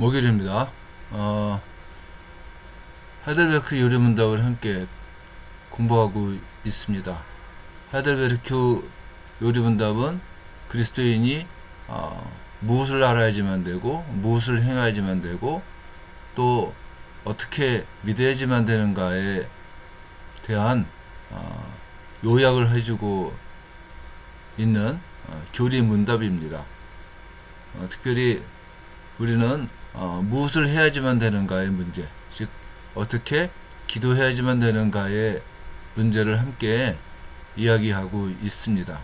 목요일입니다. 하이델베르크 요리문답을 함께 공부하고 있습니다. 하이델베르크 요리문답은 그리스도인이 무엇을 알아야지만 되고 무엇을 행해야지만 되고 또 어떻게 믿어야지만 되는가에 대한 요약을 해주고 있는 교리문답입니다. 특별히 우리는 무엇을 해야지만 되는가의 문제, 즉 어떻게 기도해야지만 되는가의 문제를 함께 이야기하고 있습니다.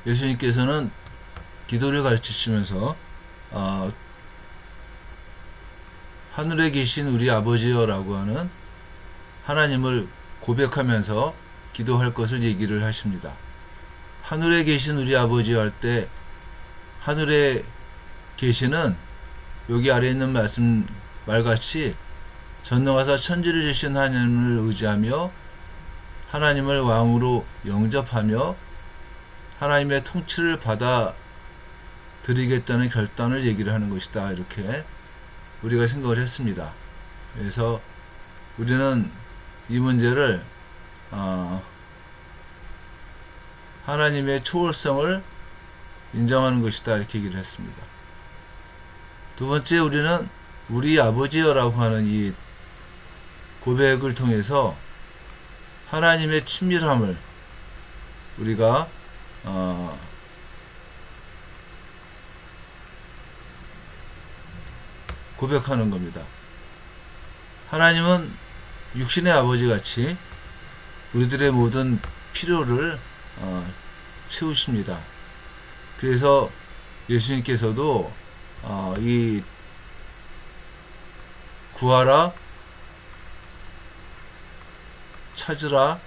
예수님께서는 기도를 가르치시면서 하늘에 계신 우리 아버지여라고 하는 하나님을 고백하면서 기도할 것을 얘기를 하십니다. 하늘에 계신 우리 아버지여 할 때 하늘에 계시는 여기 아래에 있는 말씀 말같이 전능하사 천지를 지신 하나님을 의지하며 하나님을 왕으로 영접하며 하나님의 통치를 받아 드리겠다는 결단을 얘기를 하는 것이다. 이렇게 우리가 생각을 했습니다. 그래서 우리는 이 문제를 하나님의 초월성을 인정하는 것이다. 이렇게 얘기를 했습니다. 두 번째, 우리는 우리 아버지여라고 하는 이 고백을 통해서 하나님의 친밀함을 우리가 고백하는 겁니다. 하나님은 육신의 아버지 같이 우리들의 모든 필요를 채우십니다. 그래서 예수님께서도 이 구하라, 찾으라,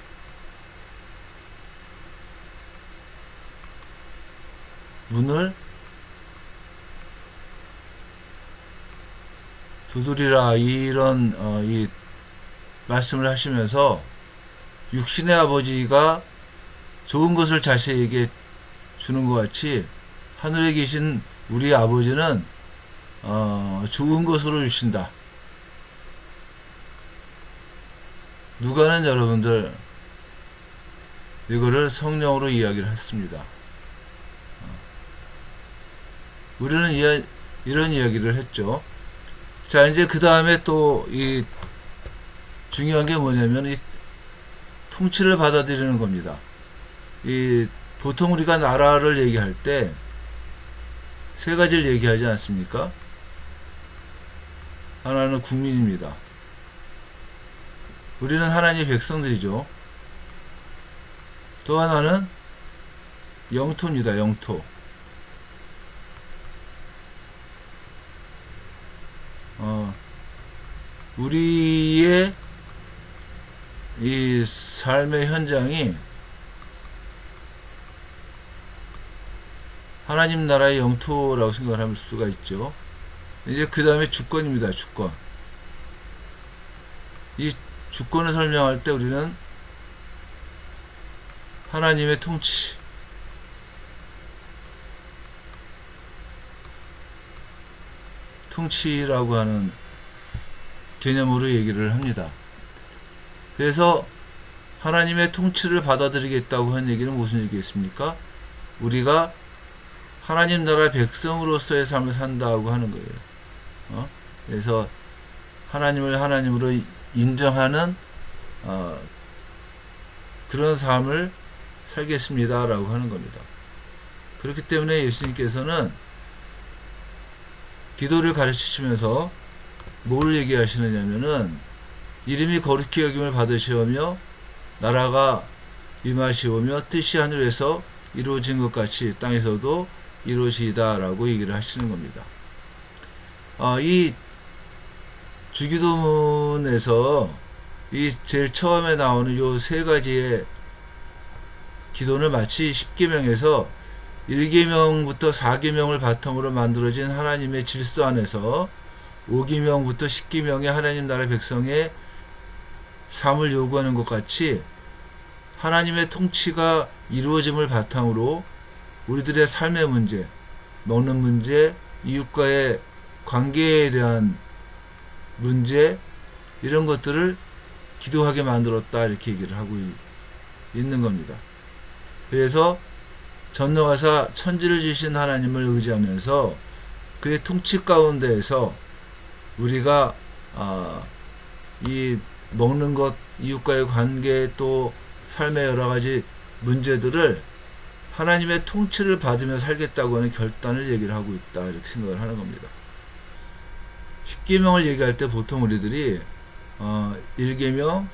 문을 두드리라, 이런 이 말씀을 하시면서 육신의 아버지가 좋은 것을 자식에게 주는 것 같이 하늘에 계신 우리 아버지는 좋은 것으로 주신다. 누가는 여러분들 이거를 성령으로 이야기를 했습니다. 우리는 이런 이야기를 했죠. 자, 이제 그 다음에 또 이 중요한 게 뭐냐면 이 통치를 받아들이는 겁니다. 이 보통 우리가 나라를 얘기할 때 세 가지를 얘기하지 않습니까? 하나는 국민입니다. 우리는 하나님의 백성들이죠. 또 하나는 영토입니다. 영토. 우리의 이 삶의 현장이 하나님 나라의 영토라고 생각할 수가 있죠. 이제 그 다음에 주권입니다. 주권. 이 주권을 설명할 때 우리는 하나님의 통치라고 하는 개념으로 얘기를 합니다. 그래서 하나님의 통치를 받아들이겠다고 한 얘기는 무슨 얘기겠습니까? 우리가 하나님 나라의 백성으로서의 삶을 산다고 하는 거예요. 그래서 하나님을 하나님으로 인정하는 그런 삶을 살겠습니다라고 하는 겁니다. 그렇기 때문에 예수님께서는 기도를 가르치시면서 뭘 얘기하시느냐면은 이름이 거룩히 여김을 받으시오며 나라가 임하시오며 뜻이 하늘에서 이루어진 것 같이 땅에서도 이루어지이다라고 얘기를 하시는 겁니다. 이 주기도문에서 이 제일 처음에 나오는 요 세 가지의 기도는 마치 10계명에서 1계명부터 4계명을 바탕으로 만들어진 하나님의 질서 안에서 5계명부터 10계명의 하나님 나라 백성의 삶을 요구하는 것 같이 하나님의 통치가 이루어짐을 바탕으로 우리들의 삶의 문제, 먹는 문제, 이웃과의 관계에 대한 문제 이런 것들을 기도하게 만들었다 이렇게 얘기를 하고 있는 겁니다. 그래서 전능하사 천지를 지으신 하나님을 의지하면서 그의 통치 가운데에서 우리가 이 먹는 것, 이웃과의 관계, 또 삶의 여러 가지 문제들을 하나님의 통치를 받으며 살겠다고 하는 결단을 얘기를 하고 있다 이렇게 생각을 하는 겁니다. 십계명을 얘기할 때 보통 우리들이 1계명,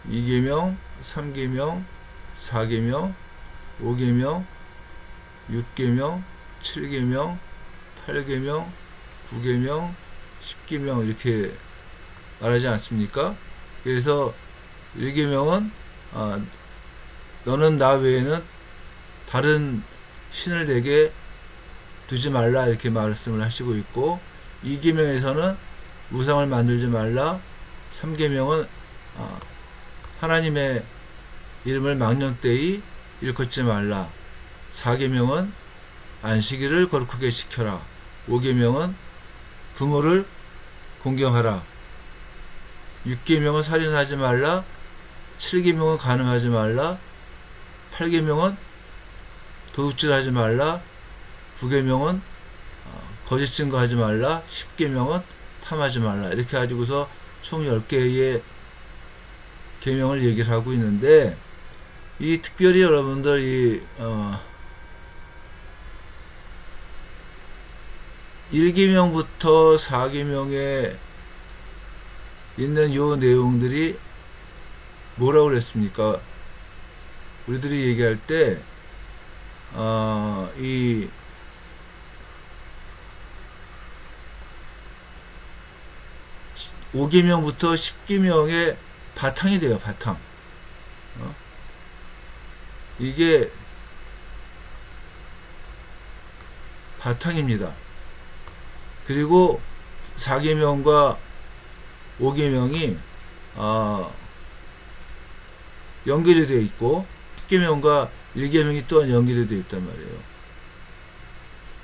2계명, 3계명, 4계명, 5계명, 6계명, 7계명, 8계명, 9계명, 10계명 이렇게 말하지 않습니까? 그래서 1계명은 너는 나 외에는 다른 신을 내게 두지 말라 이렇게 말씀을 하시고 있고, 2계명에서는 우상을 만들지 말라, 3계명은 하나님의 이름을 망령되이 일컫지 말라, 4계명은 안식일을 거룩하게 지켜라, 5계명은 부모를 공경하라, 6계명은 살인하지 말라, 7계명은 간음하지 말라, 8계명은 도둑질하지 말라, 9계명은 거짓 증거하지 말라, 10계명은 탐하지 말라. 이렇게 가지고서 총 10개의 계명을 얘기를 하고 있는데, 이 특별히 여러분들 이 1계명부터 4계명에 있는 요 내용들이 뭐라고 그랬습니까? 우리들이 얘기할 때 이 5계명부터 10계명의 바탕이 돼요. 바탕. 이게 바탕입니다. 그리고 4계명과 5계명이 연결이 되어 있고, 10계명과 1계명이 또한 연결이 되어 있단 말이에요.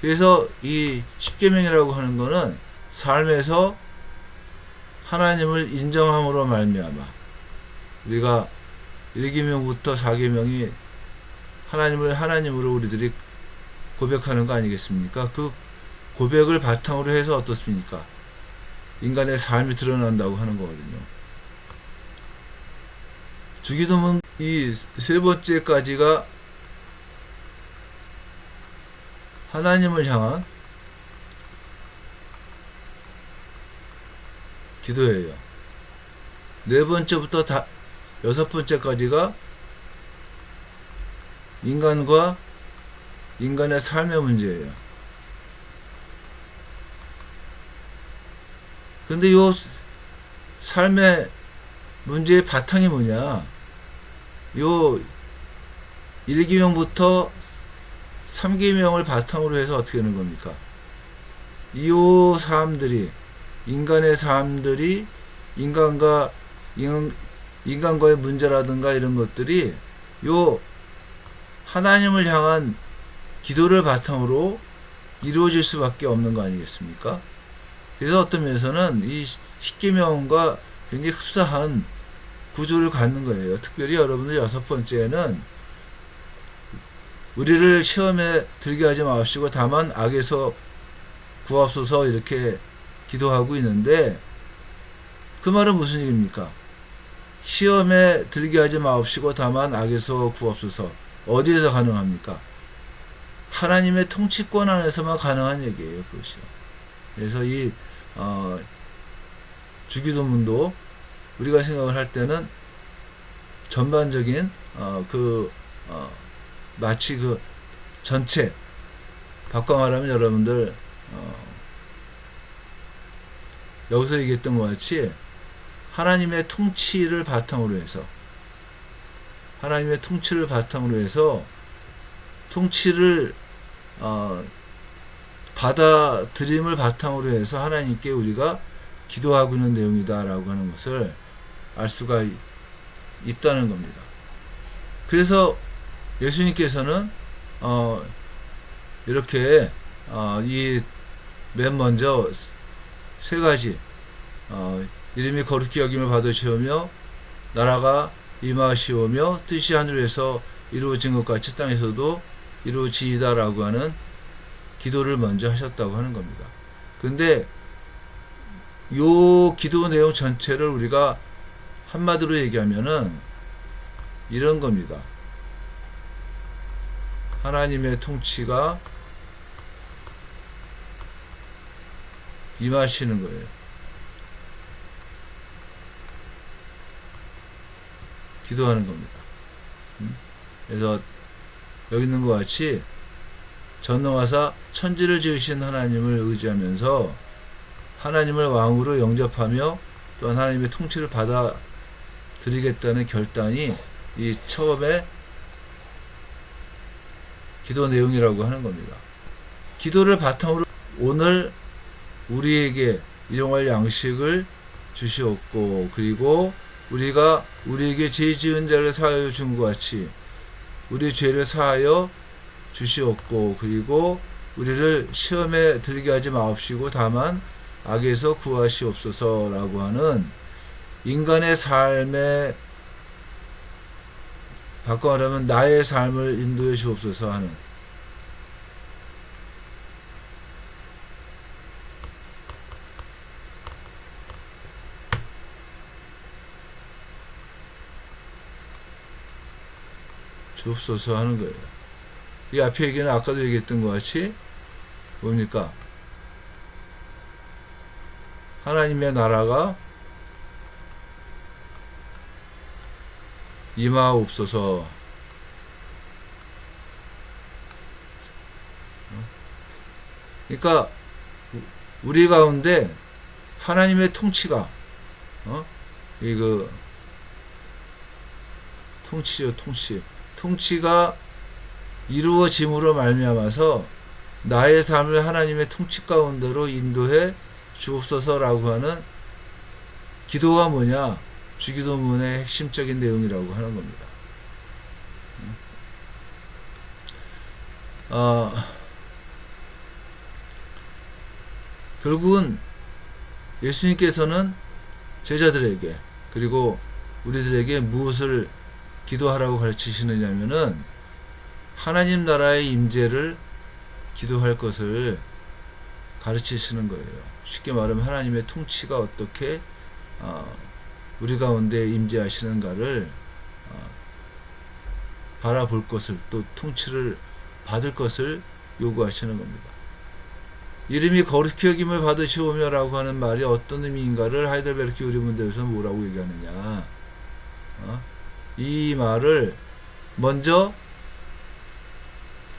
그래서 이 10계명이라고 하는 거는 삶에서 하나님을 인정함으로 말미암아 우리가 1계명부터 4계명이 하나님을 하나님으로 우리들이 고백하는 거 아니겠습니까? 그 고백을 바탕으로 해서 어떻습니까? 인간의 삶이 드러난다고 하는 거거든요. 주기도문 이 세 번째까지가 하나님을 향한 기도예요. 네 번째부터 여섯 번째까지가 인간과 인간의 삶의 문제예요. 근데 요 삶의 문제의 바탕이 뭐냐? 요 1계명부터 3계명을 바탕으로 해서 어떻게 하는 겁니까? 이 사람들이, 인간의 삶들이 인간과의 문제라든가 이런 것들이 요 하나님을 향한 기도를 바탕으로 이루어질 수밖에 없는 거 아니겠습니까? 그래서 어떤 면에서는 이 10계명과 굉장히 흡사한 구조를 갖는 거예요. 특별히 여러분들 여섯 번째는 우리를 시험에 들게 하지 마옵시고 다만 악에서 구하옵소서 이렇게 기도하고 있는데, 그 말은 무슨 얘기입니까? 시험에 들게 하지 마옵시고 다만 악에서 구하옵소서. 어디에서 가능합니까? 하나님의 통치권 안에서만 가능한 얘기예요. 그것이요. 그래서 이 주기도문도 우리가 생각을 할 때는 전반적인 마치 그 전체, 바꿔 말하면 여러분들 여기서 얘기했던 것 같이 하나님의 통치를 바탕으로 해서 통치를 받아들임을 바탕으로 해서 하나님께 우리가 기도하고 있는 내용이다라고 하는 것을 알 수가 있다는 겁니다. 그래서 예수님께서는 이렇게 이 맨 먼저 세 가지 이름이 거룩히 여김을 받으시오며 나라가 임하시오며 뜻이 하늘에서 이루어진 것 같이 땅에서도 이루어지이다라고 하는 기도를 먼저 하셨다고 하는 겁니다. 근데 요 기도 내용 전체를 우리가 한마디로 얘기하면은 이런 겁니다. 하나님의 통치가 임하시는 거예요. 기도하는 겁니다. 그래서 여기 있는 것 같이 전능하사 천지를 지으신 하나님을 의지하면서 하나님을 왕으로 영접하며 또한 하나님의 통치를 받아들이겠다는 결단이 이 처음에 기도 내용이라고 하는 겁니다. 기도를 바탕으로 오늘 우리에게 일용할 양식을 주시옵고 그리고 우리가 우리에게 죄 지은 자를 사하여 준 것 같이 우리 죄를 사하여 주시옵고 그리고 우리를 시험에 들게 하지 마옵시고 다만 악에서 구하시옵소서라고 하는 인간의 삶에 바꿔 말하면 나의 삶을 인도해 주옵소서 하는 주옵소서 하는 거예요. 이 앞에 얘기는 아까도 얘기했던 것 같이 뭡니까? 하나님의 나라가 임하옵소서. 그러니까 우리 가운데 하나님의 통치가 이거 통치요 통치가 이루어짐으로 말미암아서 나의 삶을 하나님의 통치 가운데로 인도해 주옵소서라고 하는 기도가 뭐냐? 주기도문의 핵심적인 내용이라고 하는 겁니다. 결국은 예수님께서는 제자들에게 그리고 우리들에게 무엇을 기도하라고 가르치시느냐면은 하나님 나라의 임재를 기도할 것을 가르치시는 거예요. 쉽게 말하면 하나님의 통치가 어떻게 우리 가운데 임재하시는가를 바라볼 것을 또 통치를 받을 것을 요구하시는 겁니다. 이름이 거룩히 여김을 받으시오며 라고 하는 말이 어떤 의미인가를 하이델베르크 요리문대에서 뭐라고 얘기하느냐. 이 말을 먼저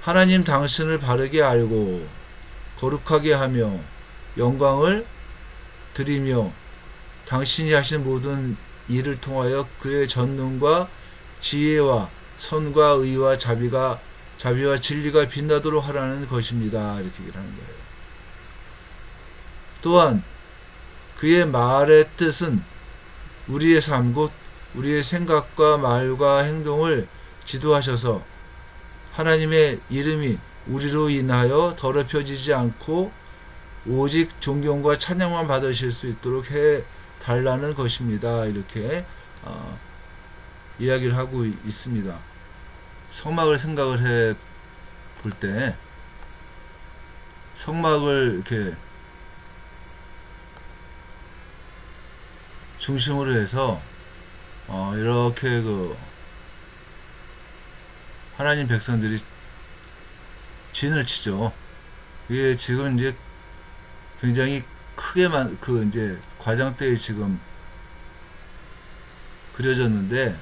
하나님 당신을 바르게 알고 거룩하게 하며 영광을 드리며 당신이 하신 모든 일을 통하여 그의 전능과 지혜와 선과 의와 자비와 진리가 빛나도록 하라는 것입니다. 이렇게 얘기를 하는 거예요. 또한 그의 말의 뜻은 우리의 삶 곧 우리의 생각과 말과 행동을 지도하셔서 하나님의 이름이 우리로 인하여 더럽혀지지 않고 오직 존경과 찬양만 받으실 수 있도록 해 달라는 것입니다. 이렇게 이야기를 하고 있습니다. 성막을 생각을 해 볼 때 성막을 이렇게 중심으로 해서 이렇게 하나님 백성들이 진을 치죠. 이게 지금 이제 굉장히 크게만 이제 과장대에 지금 그려졌는데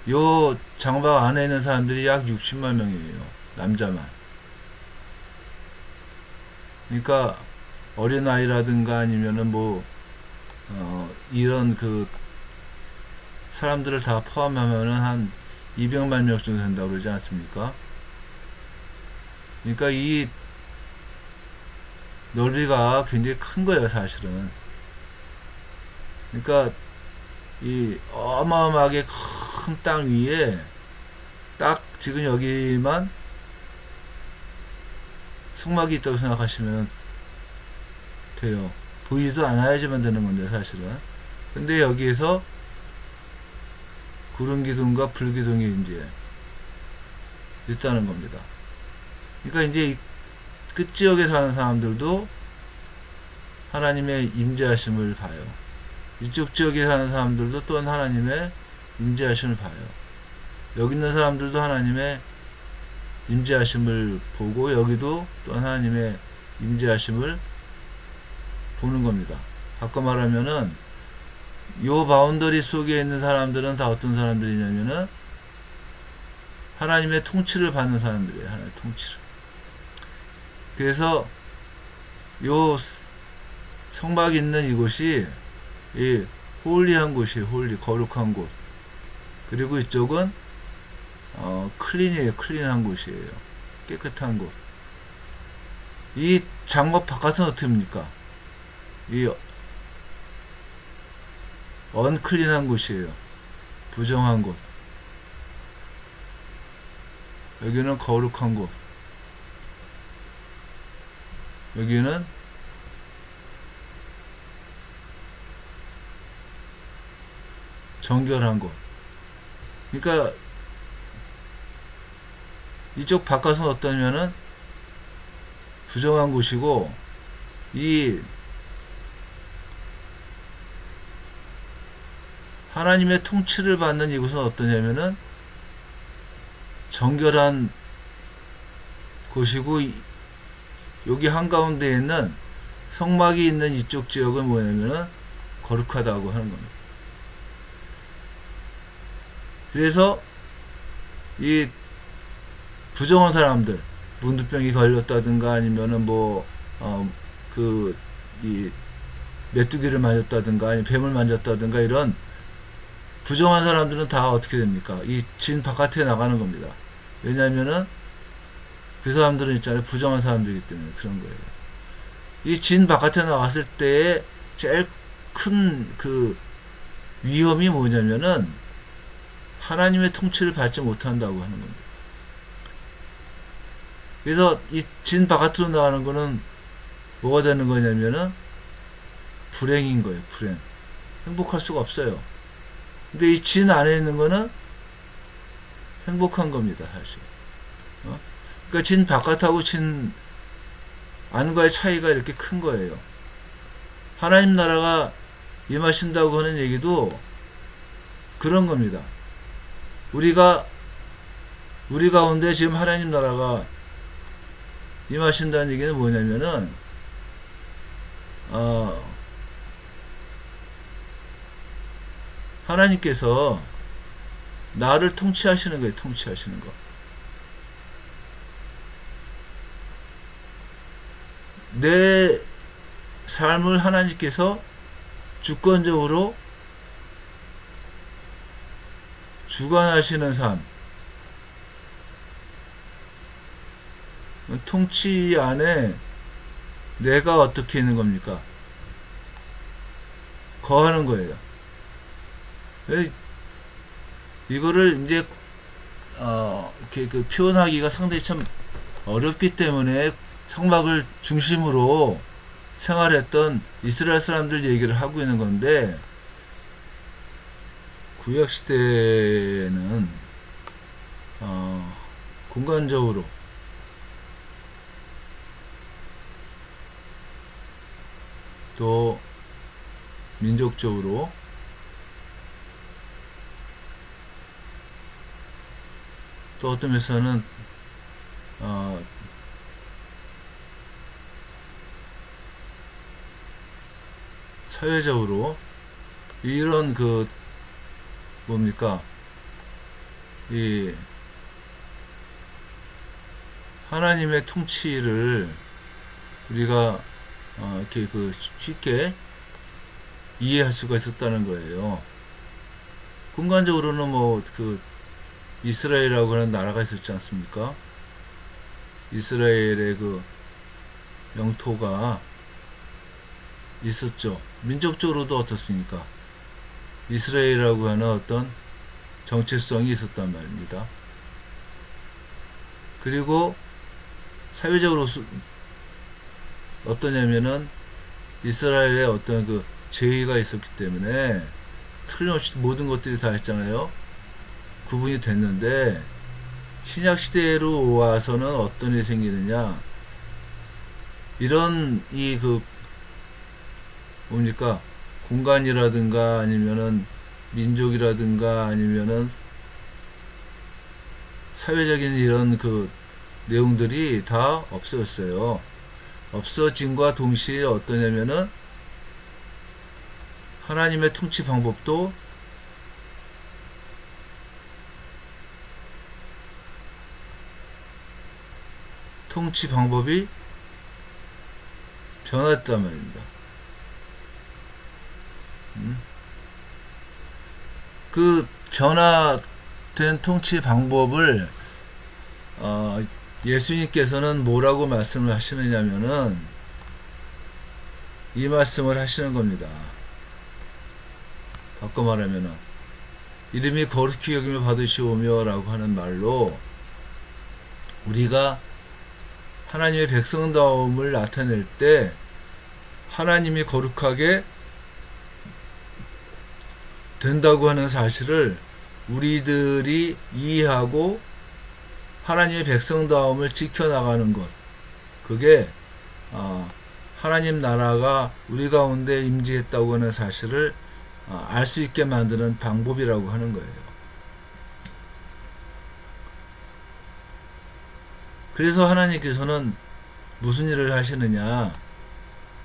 요 장막 안에 있는 사람들이 약 60만 명이에요. 남자만. 그러니까 어린아이라든가 아니면은 이런 사람들을 다 포함하면은 한 200만 명 정도 된다고 그러지 않습니까? 그러니까 이 넓이가 굉장히 큰 거예요, 사실은. 그러니까 이 어마어마하게 큰 땅 위에 딱 지금 여기만 성막이 있다고 생각하시면 돼요. 보이지도 않아야지만 되는 건데 사실은. 근데 여기에서 구름 기둥과 불 기둥이 이제 있다는 겁니다. 그러니까 이제 끝 지역에 사는 사람들도 하나님의 임재하심을 봐요. 이쪽 지역에 사는 사람들도 또한 하나님의 임재하심을 봐요. 여기 있는 사람들도 하나님의 임재하심을 보고 여기도 또한 하나님의 임재하심을 보는 겁니다. 바꿔 말하면은 요 바운더리 속에 있는 사람들은 다 어떤 사람들이냐면은 하나님의 통치를 받는 사람들이에요. 하나님의 통치를. 그래서 요 성막 있는 이곳이 이 홀리한 곳이에요. 홀리, 거룩한 곳. 그리고 이쪽은 클린이에요. 클린한 곳이에요. 깨끗한 곳. 이 장막 바깥은 어떻게 합니까? 이 언클린한 곳이에요. 부정한 곳. 여기는 거룩한 곳. 여기는 정결한 곳. 그러니까 이쪽 바깥은 어떠냐면은 부정한 곳이고, 이 하나님의 통치를 받는 이곳은 어떠냐면은 정결한 곳이고, 여기 한가운데에 있는 성막이 있는 이쪽 지역은 뭐냐면은 거룩하다고 하는 겁니다. 그래서 이 부정한 사람들, 문두병이 걸렸다든가 아니면은 이 메뚜기를 만졌다든가 아니면 뱀을 만졌다든가 이런 부정한 사람들은 다 어떻게 됩니까? 이 진 바깥에 나가는 겁니다. 왜냐면은 그 사람들은 있잖아요. 부정한 사람들이기 때문에 그런 거예요. 이 진 바깥에 나갔을 때의 제일 큰 그 위험이 뭐냐면은 하나님의 통치를 받지 못한다고 하는 겁니다. 그래서 이 진 바깥으로 나가는 거는 뭐가 되는 거냐면은 불행인 거예요. 불행. 행복할 수가 없어요. 근데 이 진 안에 있는 거는 행복한 겁니다. 사실. 그러니까 진 바깥하고 진 안과의 차이가 이렇게 큰 거예요. 하나님 나라가 임하신다고 하는 얘기도 그런 겁니다. 우리 가운데 지금 하나님 나라가 임하신다는 얘기는 뭐냐면은 하나님께서 나를 통치하시는 거예요. 통치하시는 거. 내 삶을 하나님께서 주권적으로 주관하시는 삶. 통치 안에 내가 어떻게 있는 겁니까? 거하는 거예요. 이거를 이제 이렇게 표현하기가 상당히 참 어렵기 때문에 성막을 중심으로 생활했던 이스라엘 사람들 얘기를 하고 있는 건데, 구약 시대에는 공간적으로 또 민족적으로 또 어떤 면에서는 사회적으로 이런 이 하나님의 통치를 우리가 이렇게 쉽게 이해할 수가 있었다는 거예요. 공간적으로는 이스라엘이라고 하는 나라가 있었지 않습니까? 이스라엘의 영토가 있었죠. 민족적으로도 어떻습니까? 이스라엘이라고 하는 어떤 정체성이 있었단 말입니다. 그리고 사회적으로 어떠냐면은 이스라엘의 어떤 그 제의가 있었기 때문에 틀림없이 모든 것들이 다 했잖아요. 구분이 됐는데 신약 시대로 와서는 어떤 일이 생기느냐, 이런 이 그 뭡니까 공간이라든가 아니면은 민족이라든가 아니면은 사회적인 이런 그 내용들이 다 없어졌어요. 없어짐과 동시에 어떠냐면은 하나님의 통치 방법도 통치 방법이 변했단 말입니다. 그 변화된 통치 방법을 예수님께서는 뭐라고 말씀을 하시느냐면은 이 말씀을 하시는 겁니다. 바꿔 말하면은 이름이 거룩히 여김을 받으시오며 라고 하는 말로 우리가 하나님의 백성다움을 나타낼 때 하나님이 거룩하게 된다고 하는 사실을 우리들이 이해하고 하나님의 백성다움을 지켜나가는 것, 그게 하나님 나라가 우리 가운데 임재했다고 하는 사실을 알 수 있게 만드는 방법이라고 하는 거예요. 그래서 하나님께서는 무슨 일을 하시느냐,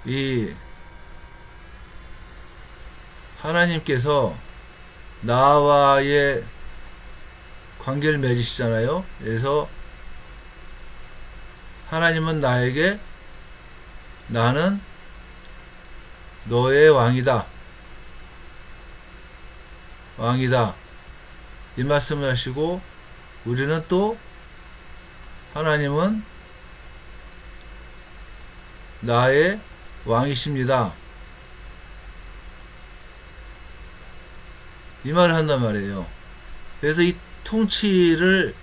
이 하나님께서 나와의 관계를 맺으시잖아요. 그래서 하나님은 나에게 나는 너의 왕이다. 왕이다. 이 말씀을 하시고 우리는 또 하나님은 나의 왕이십니다. 이 말을 한단 말이에요. 그래서 이 통치를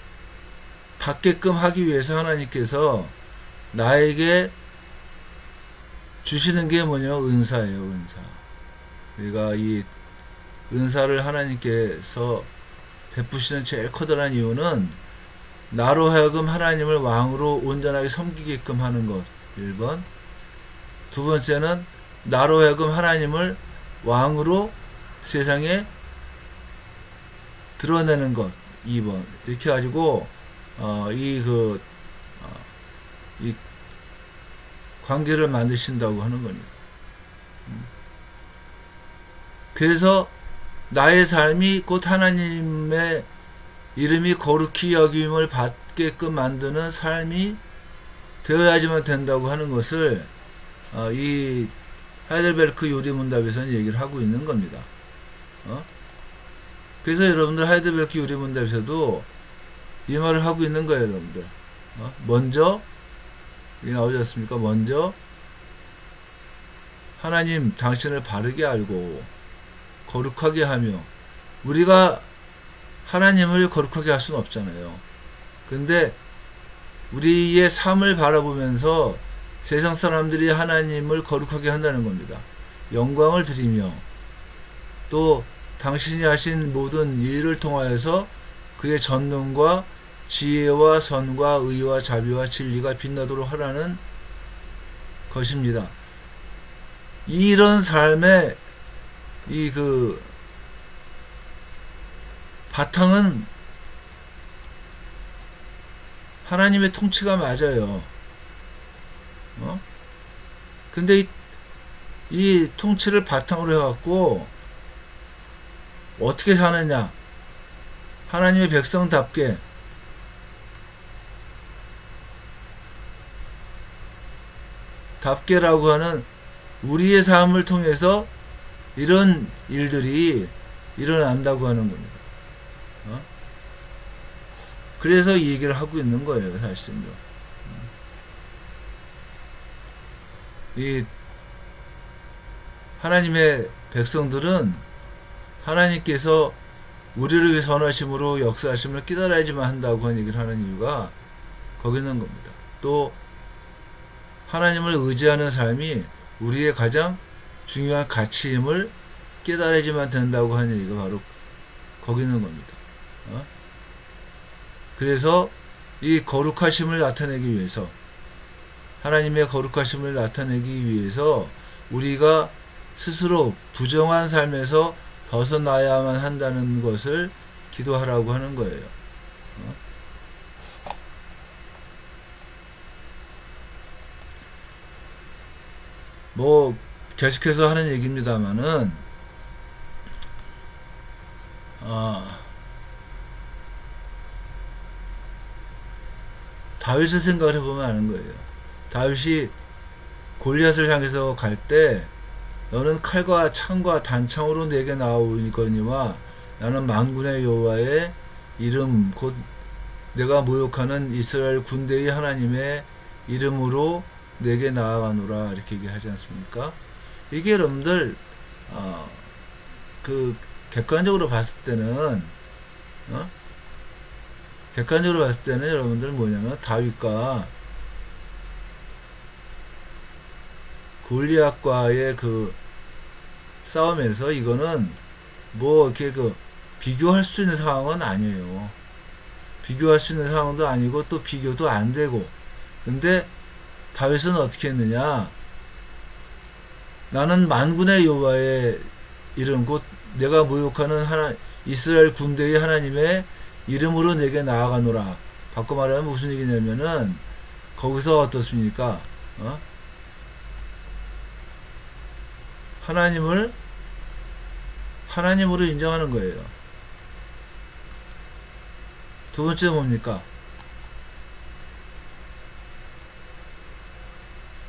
받게끔 하기 위해서 하나님께서 나에게 주시는 게 뭐냐면 은사예요. 은사. 우리가 이 은사를 하나님께서 베푸시는 제일 커다란 이유는 나로 하여금 하나님을 왕으로 온전하게 섬기게끔 하는 것. 1번. 두 번째는 나로 하여금 하나님을 왕으로 세상에 드러내는 것. 2번. 이렇게 가지고 이 관계를 만드신다고 하는 겁니다. 그래서 나의 삶이 곧 하나님의 이름이 거룩히 여김을 받게끔 만드는 삶이 되어야지만 된다고 하는 것을 이 하이델베르크 요리문답에서는 얘기를 하고 있는 겁니다. 그래서 여러분들 하이델베르크 요리문답에서도 이 말을 하고 있는 거예요, 여러분들. 먼저 이게 나오지 않습니까? 먼저 하나님 당신을 바르게 알고 거룩하게 하며, 우리가 하나님을 거룩하게 할 수는 없잖아요. 근데 우리의 삶을 바라보면서 세상 사람들이 하나님을 거룩하게 한다는 겁니다. 영광을 드리며 또 당신이 하신 모든 일을 통하여서 그의 전능과 지혜와 선과 의와 자비와 진리가 빛나도록 하라는 것입니다. 이런 삶의 바탕은 하나님의 통치가 맞아요. 근데 이 통치를 바탕으로 해갖고 어떻게 사느냐? 하나님의 백성답게 답게라고 하는 우리의 삶을 통해서 이런 일들이 일어난다고 하는 겁니다. 그래서 이 얘기를 하고 있는 거예요, 사실은요. 이 하나님의 백성들은 하나님께서 우리를 위해 선하심으로 역사하심을 깨달아야지만 한다고 하는 얘기를 하는 이유가 거기 있는 겁니다. 또 하나님을 의지하는 삶이 우리의 가장 중요한 가치임을 깨달아야지만 된다고 하는 얘기가 바로 거기 있는 겁니다. 그래서 이 거룩하심을 나타내기 위해서, 하나님의 거룩하심을 나타내기 위해서 우리가 스스로 부정한 삶에서 벗어나야만 한다는 것을 기도하라고 하는 거예요. 뭐 계속해서 하는 얘기입니다만은 다윗을 생각을 해보면 아는 거예요. 다윗이 골리앗을 향해서 갈 때 너는 칼과 창과 단창으로 내게 나오거니와 나는 만군의 여호와의 이름 곧 내가 모욕하는 이스라엘 군대의 하나님의 이름으로 내게 나아가노라 이렇게 얘기하지 않습니까? 이게 여러분들 그 객관적으로 봤을 때는 객관적으로 봤을 때는 여러분들 뭐냐면 다윗과 골리앗과의 그 싸움에서 이거는 뭐 이렇게 그 비교할 수 있는 상황은 아니에요. 비교할 수 있는 상황도 아니고 또 비교도 안 되고. 근데 다윗은 어떻게 했느냐? 나는 만군의 여호와의 이름 곧 내가 모욕하는 이스라엘 군대의 하나님의 이름으로 내게 나아가노라. 바꿔 말하면 무슨 얘기냐면은 거기서 어떻습니까? 하나님으로 인정하는 거예요. 두 번째 뭡니까?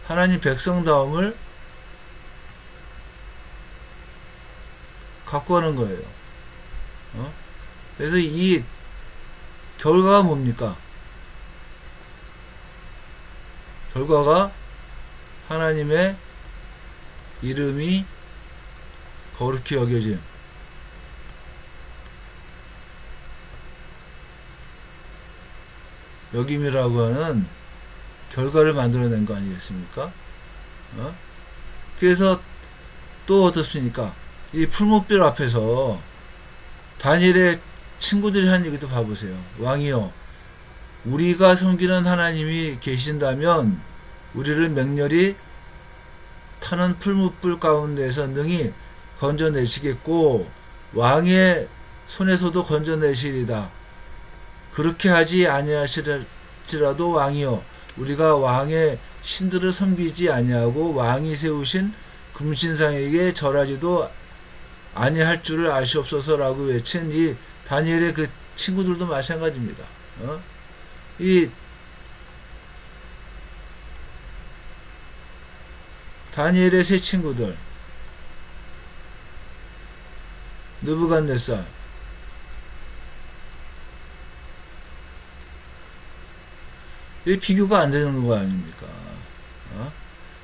하나님 백성다움을 갖고 하는 거예요. 그래서 이 결과가 뭡니까? 결과가 하나님의 이름이 거룩히 여겨짐. 여김이라고 하는 결과를 만들어낸 거 아니겠습니까? 그래서 또 어떻습니까? 이 풀무불 앞에서 다니엘의 친구들이 한 얘기도 봐보세요. 왕이여, 우리가 섬기는 하나님이 계신다면 우리를 맹렬히 타는 풀무불 가운데서 능히 건져내시겠고 왕의 손에서도 건져내시리다. 그렇게 하지 아니하실지라도 왕이여, 우리가 왕의 신들을 섬기지 아니하고 왕이 세우신 금신상에게 절하지도 아니할 줄을 아시옵소서라고 외친 이 다니엘의 그 친구들도 마찬가지입니다. 이 다니엘의 세 친구들, 느부갓네살, 이 비교가 안 되는 거 아닙니까?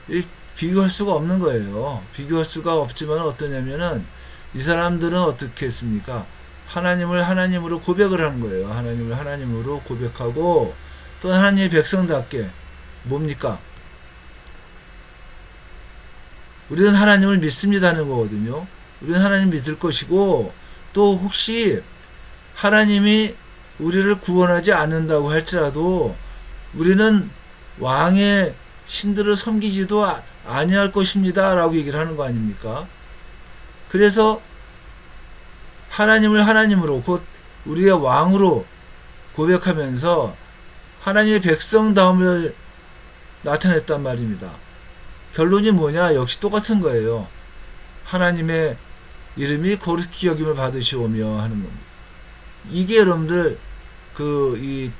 이 비교할 수가 없는 거예요. 비교할 수가 없지만 어떠냐면은 이 사람들은 어떻게 했습니까? 하나님을 하나님으로 고백을 하는 거예요. 하나님을 하나님으로 고백하고 또 하나님의 백성답게 뭡니까? 우리는 하나님을 믿습니다는 거거든요. 우리는 하나님 믿을 것이고 또 혹시 하나님이 우리를 구원하지 않는다고 할지라도 우리는 왕의 신들을 섬기지도 아니할 것입니다 라고 얘기를 하는 거 아닙니까? 그래서 하나님을 하나님으로 곧 우리의 왕으로 고백하면서 하나님의 백성다움을 나타냈단 말입니다. 결론이 뭐냐? 역시 똑같은 거예요. 하나님의 이름이 거룩히 여김을 받으시오며 하는 겁니다. 이게 여러분들 이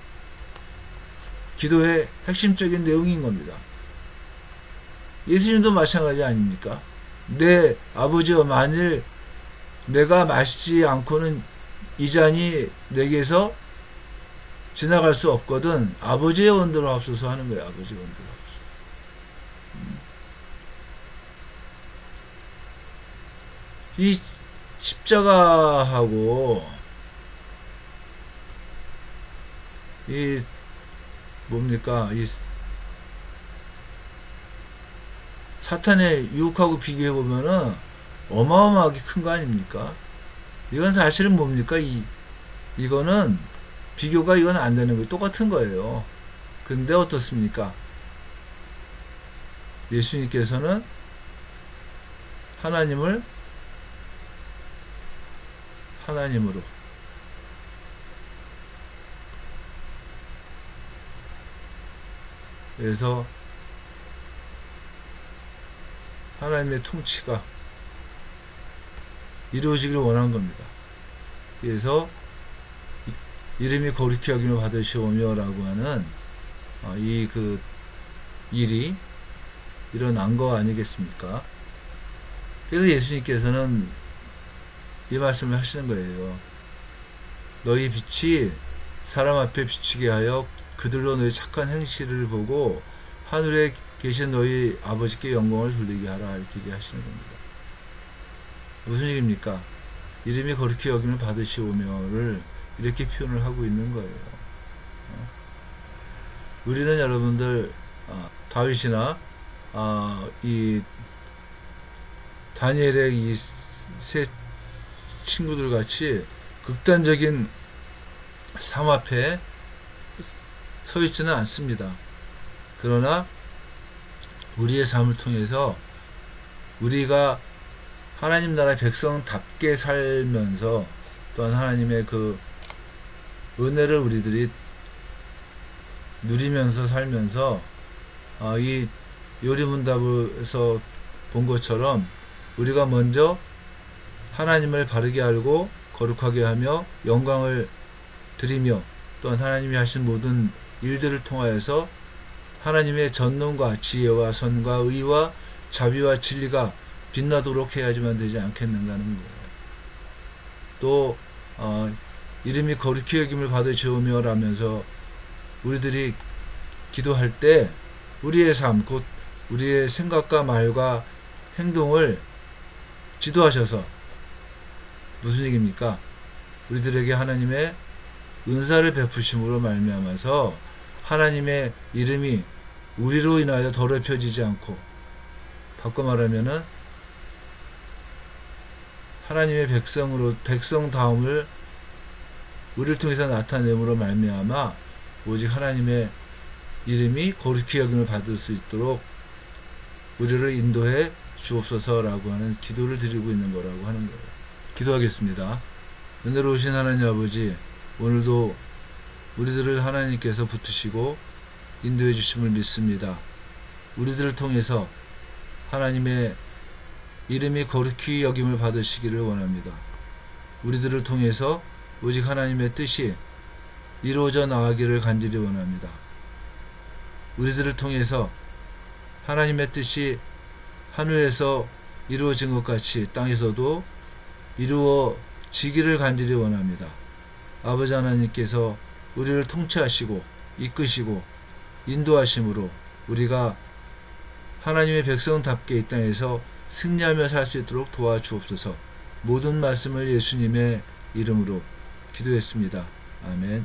기도의 핵심적인 내용인 겁니다. 예수님도 마찬가지 아닙니까? 내 아버지여, 만일 내가 마시지 않고는 이 잔이 내게서 지나갈 수 없거든 아버지의 원대로 하옵소서 하는 거예요. 아버지의 원대로 하옵소서. 이 십자가하고 이 뭡니까? 이 사탄의 유혹하고 비교해 보면은 어마어마하게 큰 거 아닙니까? 이건 사실은 뭡니까? 이거는 비교가 이건 안 되는 거예요. 똑같은 거예요. 근데 어떻습니까? 예수님께서는 하나님을 하나님으로, 그래서 하나님의 통치가 이루어지기를 원한 겁니다. 그래서 이름이 거룩히 여김을 받으시오며 라고 하는 이 그 일이 일어난 거 아니겠습니까? 그래서 예수님께서는 이 말씀을 하시는 거예요. 너희 빛이 사람 앞에 비추게 하여 그들로 너희 착한 행실을 보고 하늘에 계신 너희 아버지께 영광을 돌리게 하라, 이렇게 얘기하시는 겁니다. 무슨 얘기입니까? 이름이 거룩히 여김을 받으시오며를 이렇게 표현을 하고 있는 거예요. 우리는 여러분들 다윗이나 이 다니엘의 이 세 친구들 같이 극단적인 삶 앞에 서 있지는 않습니다. 그러나 우리의 삶을 통해서 우리가 하나님 나라의 백성답게 살면서 또한 하나님의 그 은혜를 우리들이 누리면서 살면서 이 요리문답에서 본 것처럼 우리가 먼저 하나님을 바르게 알고 거룩하게 하며 영광을 드리며 또한 하나님이 하신 모든 일들을 통하여서 하나님의 전능과 지혜와 선과 의와 자비와 진리가 빛나도록 해야지만 되지 않겠는가 하는 거예요. 또 이름이 거룩히 여김을 받으시오며 라면서 우리들이 기도할 때 우리의 삶, 곧 우리의 생각과 말과 행동을 지도하셔서 무슨 얘기입니까? 우리들에게 하나님의 은사를 베푸심으로 말미암아서 하나님의 이름이 우리로 인하여 더럽혀지지 않고, 바꿔 말하면은 하나님의 백성다움을 우리를 통해서 나타냄으로 말미암아 오직 하나님의 이름이 거룩히 여김을 받을 수 있도록 우리를 인도해 주옵소서라고 하는 기도를 드리고 있는 거라고 하는 거예요. 기도하겠습니다. 은혜로우신 하나님 아버지, 오늘도 우리들을 하나님께서 붙으시고 인도해 주심을 믿습니다. 우리들을 통해서 하나님의 이름이 거룩히 여김을 받으시기를 원합니다. 우리들을 통해서 오직 하나님의 뜻이 이루어져 나가기를 간절히 원합니다. 우리들을 통해서 하나님의 뜻이 하늘에서 이루어진 것 같이 땅에서도 이루어지기를 간절히 원합니다. 아버지 하나님께서 우리를 통치하시고 이끄시고 인도하심으로 우리가 하나님의 백성답게 이 땅에서 승리하며 살 수 있도록 도와주옵소서. 모든 말씀을 예수님의 이름으로 기도했습니다. 아멘.